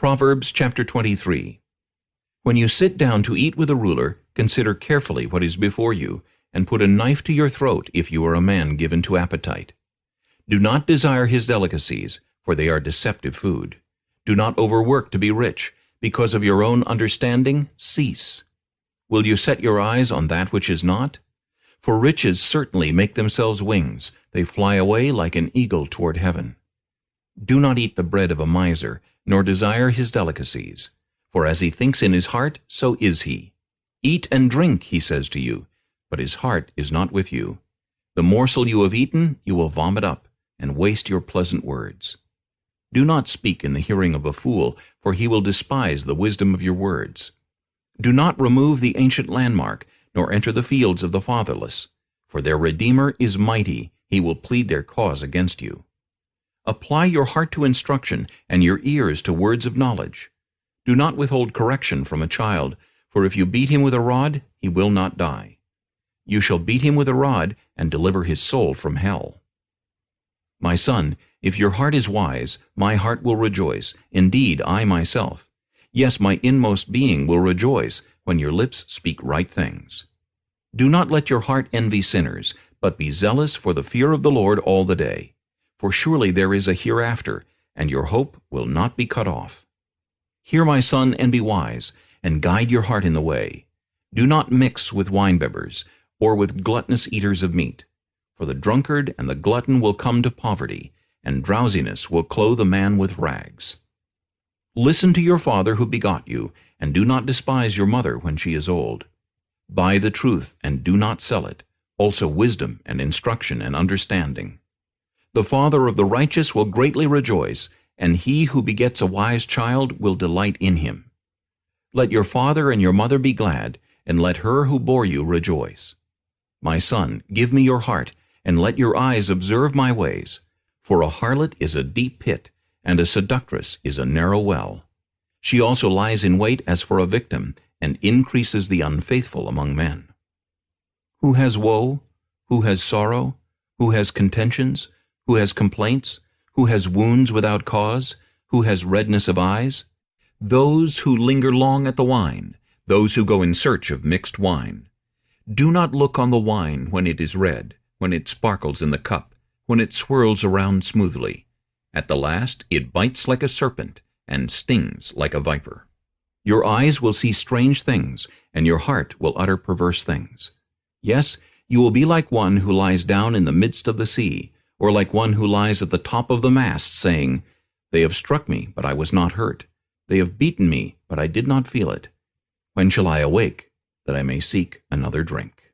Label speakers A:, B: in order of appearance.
A: Proverbs chapter 23. When you sit down to eat with a ruler, consider carefully what is before you, and put a knife to your throat if you are a man given to appetite. Do not desire his delicacies, for they are deceptive food. Do not overwork to be rich. Because of your own understanding, cease. Will you set your eyes on that which is not? For riches certainly make themselves wings. They fly away like an eagle toward heaven. Do not eat the bread of a miser, nor desire his delicacies. For as he thinks in his heart, so is he. Eat and drink, he says to you, but his heart is not with you. The morsel you have eaten you will vomit up, and waste your pleasant words. Do not speak in the hearing of a fool, for he will despise the wisdom of your words. Do not remove the ancient landmark, nor enter the fields of the fatherless. For their Redeemer is mighty, he will plead their cause against you. Apply your heart to instruction, and your ears to words of knowledge. Do not withhold correction from a child, for if you beat him with a rod, he will not die. You shall beat him with a rod, and deliver his soul from hell. My son, if your heart is wise, my heart will rejoice, indeed I myself. Yes, my inmost being will rejoice when your lips speak right things. Do not let your heart envy sinners, but be zealous for the fear of the Lord all the day. For surely there is a hereafter, and your hope will not be cut off. Hear, my son, and be wise, and guide your heart in the way. Do not mix with winebibbers, or with gluttonous eaters of meat. For the drunkard and the glutton will come to poverty, and drowsiness will clothe a man with rags. Listen to your father who begot you, and do not despise your mother when she is old. Buy the truth, and do not sell it, also wisdom and instruction and understanding. The father of the righteous will greatly rejoice, and he who begets a wise child will delight in him. Let your father and your mother be glad, and let her who bore you rejoice. My son, give me your heart, and let your eyes observe my ways. For a harlot is a deep pit, and a seductress is a narrow well. She also lies in wait as for a victim, and increases the unfaithful among men. Who has woe? Who has sorrow? Who has contentions? Who has complaints? Who has wounds without cause? Who has redness of eyes? Those who linger long at the wine, those who go in search of mixed wine. Do not look on the wine when it is red, when it sparkles in the cup, when it swirls around smoothly. At the last it bites like a serpent, and stings like a viper. Your eyes will see strange things, and your heart will utter perverse things. Yes, you will be like one who lies down in the midst of the sea, or like one who lies at the top of the mast, saying, They have struck me, but I was not hurt. They have beaten me, but I did not feel it. When shall I awake, that I may seek another drink?